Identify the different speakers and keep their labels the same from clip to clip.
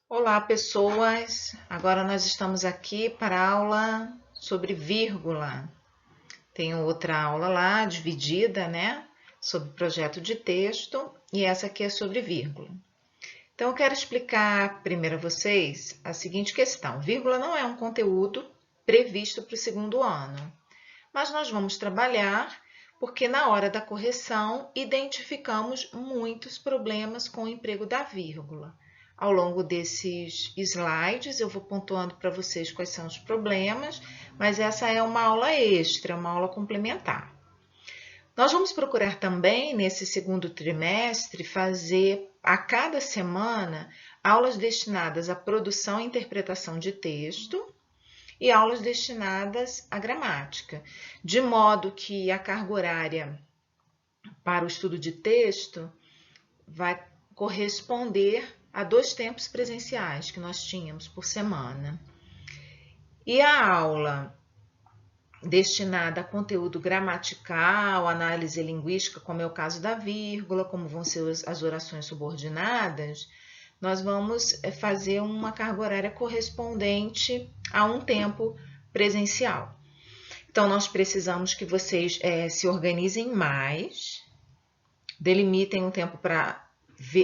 Speaker 1: Olá, pessoas! Agora nós estamos aqui para a aula sobre vírgula. Tenho outra aula lá, dividida, né? Sobre projeto de texto, e essa aqui é sobre vírgula. Então, eu quero explicar primeiro a vocês a seguinte questão. Vírgula não é um conteúdo previsto para o segundo ano, mas nós vamos trabalhar porque na hora da correção identificamos muitos problemas com o emprego da vírgula. Ao longo desses slides, eu vou pontuando para vocês quais são os problemas, mas essa é uma aula extra, uma aula complementar. Nós vamos procurar também, nesse segundo trimestre, fazer a cada semana aulas destinadas à produção e interpretação de texto e aulas destinadas à gramática, de modo que a carga horária para o estudo de texto vai corresponder a 2 tempos presenciais que nós tínhamos por semana. E a aula destinada a conteúdo gramatical, análise linguística, como é o caso da vírgula, como vão ser as orações subordinadas, nós vamos fazer uma carga horária correspondente a um tempo presencial. Então, nós precisamos que vocês se organizem mais, delimitem um tempo para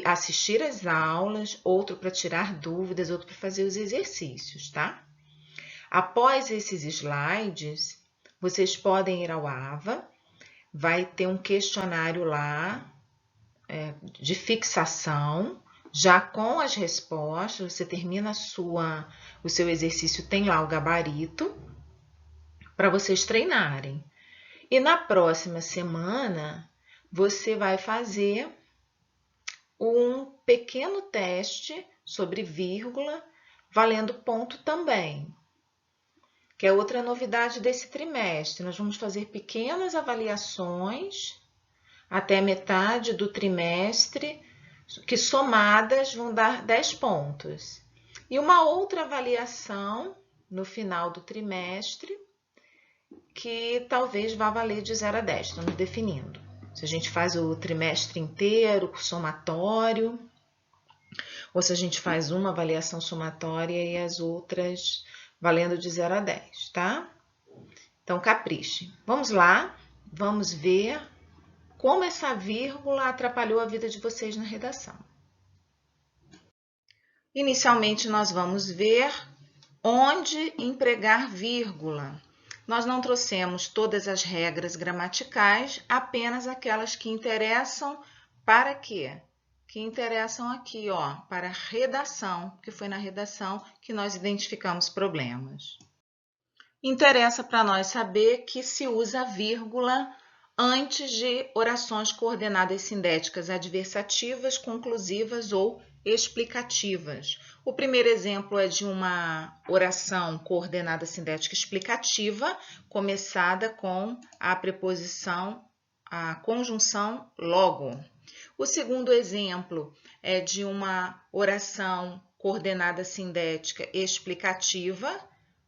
Speaker 1: assistir às aulas, outro para tirar dúvidas, outro para fazer os exercícios, tá? Após esses slides, vocês podem ir ao AVA, vai ter um questionário lá de fixação, já com as respostas, você termina o seu exercício, tem lá o gabarito, para vocês treinarem. E na próxima semana, você vai fazer um pequeno teste sobre vírgula, valendo ponto também, que é outra novidade desse trimestre. Nós vamos fazer pequenas avaliações até metade do trimestre, que somadas vão dar 10 pontos. E uma outra avaliação no final do trimestre, que talvez vá valer de 0 a 10, estamos definindo. Se a gente faz o trimestre inteiro, somatório, ou se a gente faz uma avaliação somatória e as outras valendo de 0 a 10, tá? Então, capriche. Vamos lá, vamos ver como essa vírgula atrapalhou a vida de vocês na redação. Inicialmente, nós vamos ver onde empregar vírgula. Nós não trouxemos todas as regras gramaticais, apenas aquelas que interessam para quê? Que interessam aqui, ó, para redação, porque foi na redação que nós identificamos problemas. Interessa para nós saber que se usa vírgula antes de orações coordenadas sindéticas adversativas, conclusivas ou explicativas. O primeiro exemplo é de uma oração coordenada sindética explicativa, começada com a preposição, a conjunção logo. O segundo exemplo é de uma oração coordenada sindética explicativa,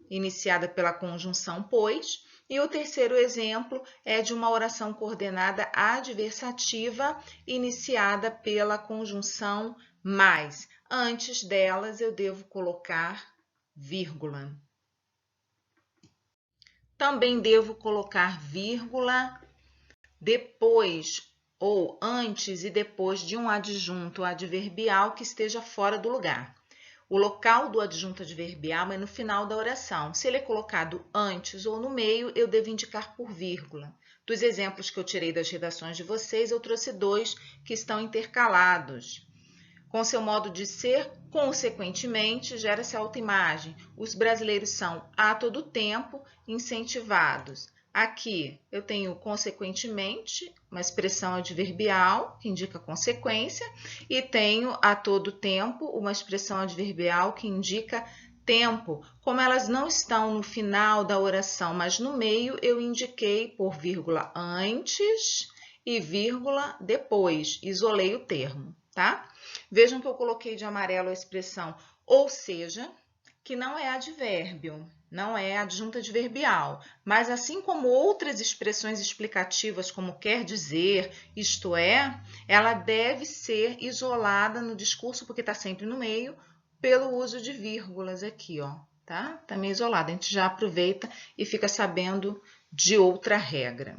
Speaker 1: iniciada pela conjunção pois. E o terceiro exemplo é de uma oração coordenada adversativa, iniciada pela conjunção mais. Antes delas, eu devo colocar vírgula. Também devo colocar vírgula depois ou antes e depois de um adjunto adverbial que esteja fora do lugar. O local do adjunto adverbial é no final da oração. Se ele é colocado antes ou no meio, eu devo indicar por vírgula. Dos exemplos que eu tirei das redações de vocês, eu trouxe 2 que estão intercalados. Com seu modo de ser, consequentemente, gera-se a autoimagem. Os brasileiros são, a todo tempo, incentivados. Aqui eu tenho consequentemente, uma expressão adverbial que indica consequência, e tenho a todo tempo uma expressão adverbial que indica tempo. Como elas não estão no final da oração, mas no meio, eu indiquei por vírgula antes e vírgula depois. Isolei o termo, tá? Vejam que eu coloquei de amarelo a expressão ou seja, que não é advérbio, não é adjunto adverbial, mas assim como outras expressões explicativas, como quer dizer, isto é, ela deve ser isolada no discurso, porque está sempre no meio, pelo uso de vírgulas aqui, ó, tá? Tá meio isolado. A gente já aproveita e fica sabendo de outra regra.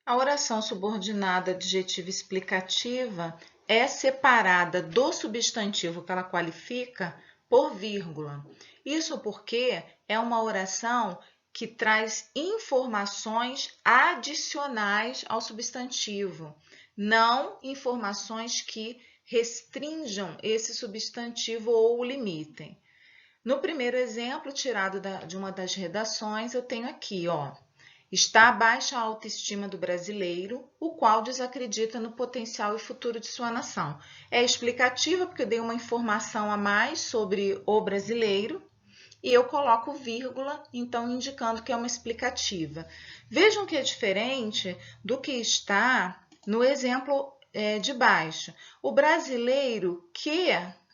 Speaker 1: A oração subordinada adjetiva explicativa é separada do substantivo que ela qualifica por vírgula. Isso porque é uma oração que traz informações adicionais ao substantivo, não informações que restringam esse substantivo ou o limitem. No primeiro exemplo, tirado de uma das redações, eu tenho aqui, ó. Está abaixo a autoestima do brasileiro, o qual desacredita no potencial e futuro de sua nação. É explicativa porque eu dei uma informação a mais sobre o brasileiro e eu coloco vírgula, então indicando que é uma explicativa. Vejam que é diferente do que está no exemplo de baixo. O brasileiro que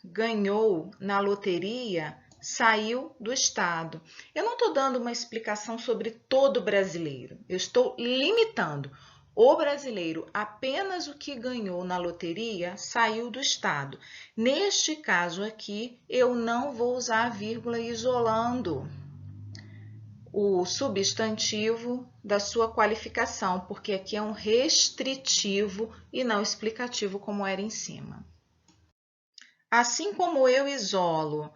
Speaker 1: ganhou na loteria saiu do estado. Eu não estou dando uma explicação sobre todo brasileiro, eu estou limitando. O brasileiro, apenas o que ganhou na loteria, saiu do estado. Neste caso aqui, eu não vou usar a vírgula isolando o substantivo da sua qualificação, porque aqui é um restritivo e não explicativo como era em cima. Assim como eu isolo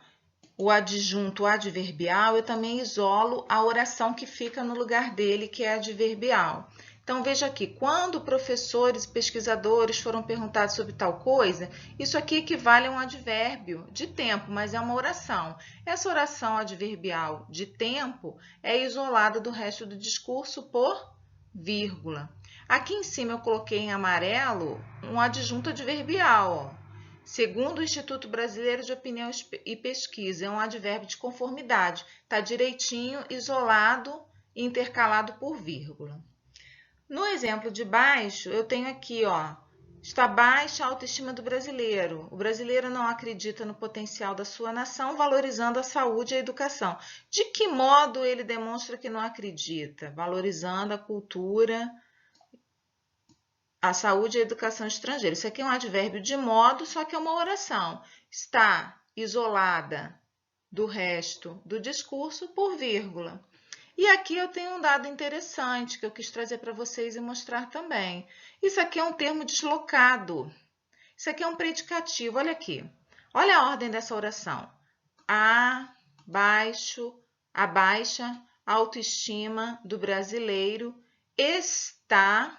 Speaker 1: o adjunto adverbial, eu também isolo a oração que fica no lugar dele, que é adverbial. Então, veja aqui, quando professores e pesquisadores foram perguntados sobre tal coisa, isso aqui equivale a um advérbio de tempo, mas é uma oração. Essa oração adverbial de tempo é isolada do resto do discurso por vírgula. Aqui em cima eu coloquei em amarelo um adjunto adverbial, ó. Segundo o Instituto Brasileiro de Opinião e Pesquisa, é um advérbio de conformidade. Está direitinho, isolado e intercalado por vírgula. No exemplo de baixo, eu tenho aqui, ó, está baixa a autoestima do brasileiro. O brasileiro não acredita no potencial da sua nação, valorizando a saúde e a educação. De que modo ele demonstra que não acredita? Valorizando a cultura, a saúde e a educação estrangeira. Isso aqui é um advérbio de modo, só que é uma oração. Está isolada do resto do discurso por vírgula. E aqui eu tenho um dado interessante que eu quis trazer para vocês e mostrar também. Isso aqui é um termo deslocado. Isso aqui é um predicativo. Olha aqui. Olha a ordem dessa oração. Abaixa a autoestima do brasileiro está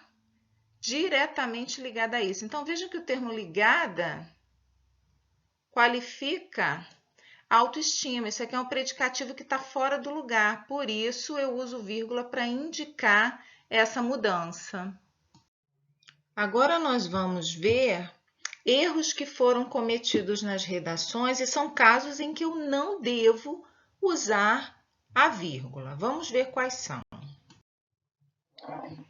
Speaker 1: diretamente ligada a isso. Então, vejam que o termo ligada qualifica a autoestima. Isso aqui é um predicativo que está fora do lugar. Por isso, eu uso vírgula para indicar essa mudança. Agora, nós vamos ver erros que foram cometidos nas redações e são casos em que eu não devo usar a vírgula. Vamos ver quais são.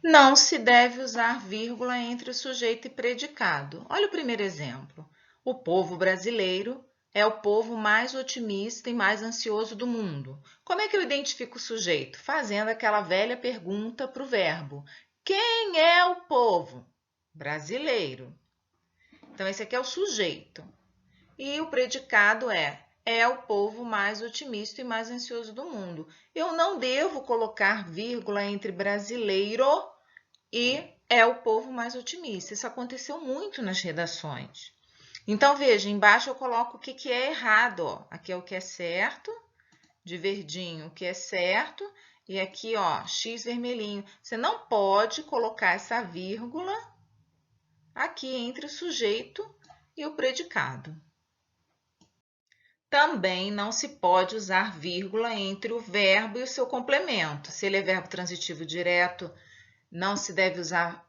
Speaker 1: Não se deve usar vírgula entre o sujeito e predicado. Olha o primeiro exemplo. O povo brasileiro é o povo mais otimista e mais ansioso do mundo. Como é que eu identifico o sujeito? Fazendo aquela velha pergunta para o verbo. Quem é o povo? Brasileiro. Então, esse aqui é o sujeito. E o predicado é o povo mais otimista e mais ansioso do mundo. Eu não devo colocar vírgula entre brasileiro e é o povo mais otimista. Isso aconteceu muito nas redações. Então, veja, embaixo eu coloco o que é errado. Ó. Aqui é o que é certo, de verdinho, o que é certo, e aqui, ó, X vermelhinho. Você não pode colocar essa vírgula aqui entre o sujeito e o predicado. Também não se pode usar vírgula entre o verbo e o seu complemento. Se ele é verbo transitivo direto, não se deve usar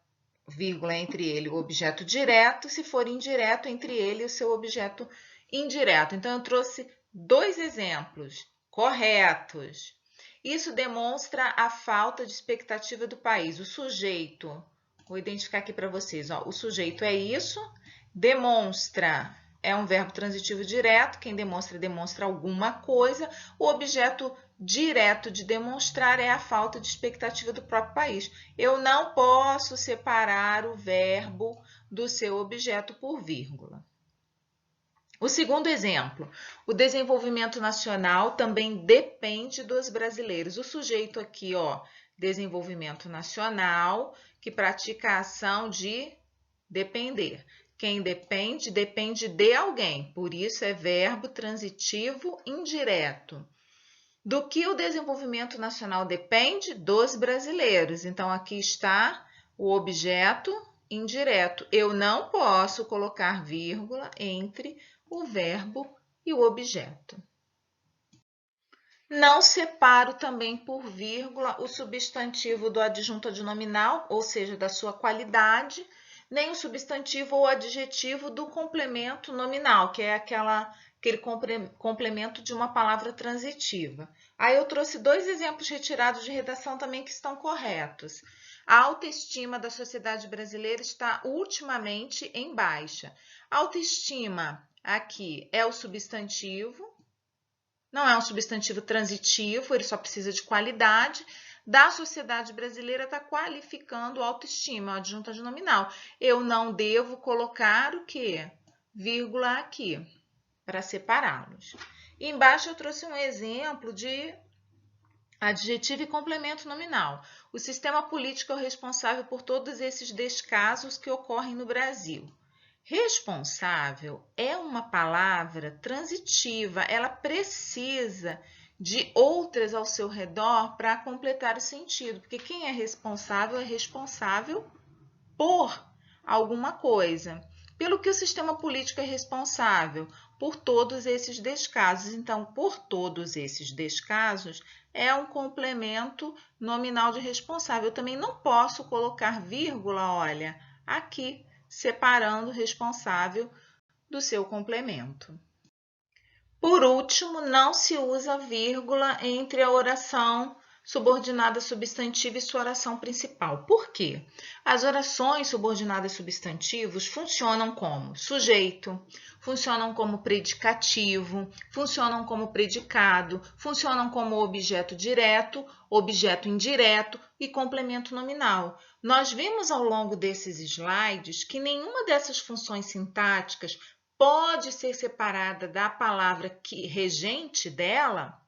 Speaker 1: vírgula entre ele e o objeto direto, se for indireto, entre ele e o seu objeto indireto. Então, eu trouxe dois exemplos corretos. Isso demonstra a falta de expectativa do país. O sujeito, vou identificar aqui para vocês, ó, o sujeito é isso, demonstra, é um verbo transitivo direto, quem demonstra, demonstra alguma coisa, o objeto direto de demonstrar é a falta de expectativa do próprio país. Eu não posso separar o verbo do seu objeto por vírgula. O segundo exemplo, o desenvolvimento nacional também depende dos brasileiros. O sujeito aqui, ó, desenvolvimento nacional, que pratica a ação de depender. Quem depende, depende de alguém, por isso é verbo transitivo indireto. Do que o desenvolvimento nacional depende? Dos brasileiros. Então, aqui está o objeto indireto. Eu não posso colocar vírgula entre o verbo e o objeto. Não separo também por vírgula o substantivo do adjunto adnominal, ou seja, da sua qualidade, nem o substantivo ou adjetivo do complemento nominal, que é aquele complemento de uma palavra transitiva. Aí eu trouxe dois exemplos retirados de redação também que estão corretos. A autoestima da sociedade brasileira está ultimamente em baixa. Autoestima aqui é o substantivo, não é um substantivo transitivo, ele só precisa de qualidade. Da sociedade brasileira está qualificando autoestima, o adjunto adnominal. Eu não devo colocar o quê? Vírgula aqui, para separá-los. E embaixo eu trouxe um exemplo de adjetivo e complemento nominal. O sistema político é o responsável por todos esses descasos que ocorrem no Brasil. Responsável é uma palavra transitiva, ela precisa de outras ao seu redor para completar o sentido, porque quem é responsável por alguma coisa. Pelo que o sistema político é responsável? Por todos esses descasos. Então, por todos esses descasos é um complemento nominal de responsável. Eu também não posso colocar vírgula, olha, aqui, separando o responsável do seu complemento. Por último, não se usa vírgula entre a oração subordinada substantiva e sua oração principal. Por quê? As orações subordinadas substantivos funcionam como sujeito, funcionam como predicativo, funcionam como predicado, funcionam como objeto direto, objeto indireto e complemento nominal. Nós vimos ao longo desses slides que nenhuma dessas funções sintáticas pode ser separada da palavra regente dela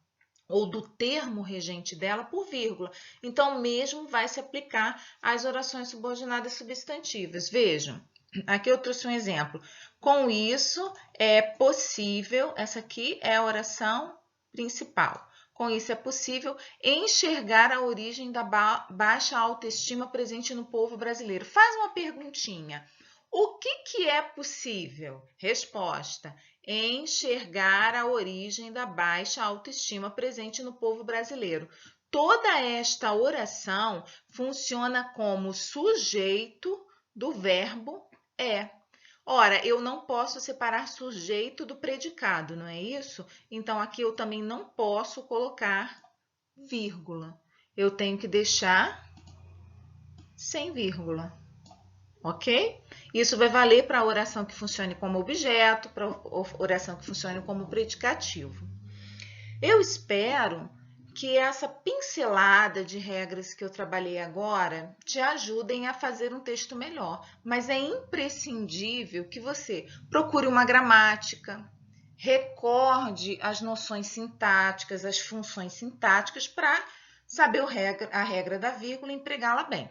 Speaker 1: ou do termo regente dela por vírgula. Então, mesmo vai se aplicar às orações subordinadas substantivas. Vejam, aqui eu trouxe um exemplo. Com isso, é possível, essa aqui é a oração principal. Com isso, é possível enxergar a origem da baixa autoestima presente no povo brasileiro. Faz uma perguntinha. O que é possível? Resposta: enxergar a origem da baixa autoestima presente no povo brasileiro. Toda esta oração funciona como sujeito do verbo é. Ora, eu não posso separar sujeito do predicado, não é isso? Então, aqui eu também não posso colocar vírgula. Eu tenho que deixar sem vírgula. Ok? Isso vai valer para a oração que funcione como objeto, para a oração que funcione como predicativo. Eu espero que essa pincelada de regras que eu trabalhei agora te ajudem a fazer um texto melhor, mas é imprescindível que você procure uma gramática, recorde as noções sintáticas, as funções sintáticas para saber a regra da vírgula e empregá-la bem.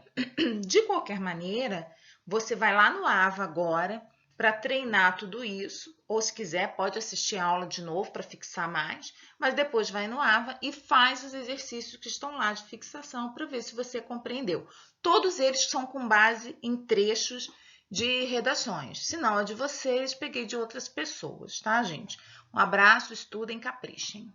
Speaker 1: De qualquer maneira, você vai lá no AVA agora para treinar tudo isso, ou se quiser pode assistir a aula de novo para fixar mais, mas depois vai no AVA e faz os exercícios que estão lá de fixação para ver se você compreendeu. Todos eles são com base em trechos de redações, se não é de vocês, peguei de outras pessoas, tá, gente? Um abraço, estudem, caprichem.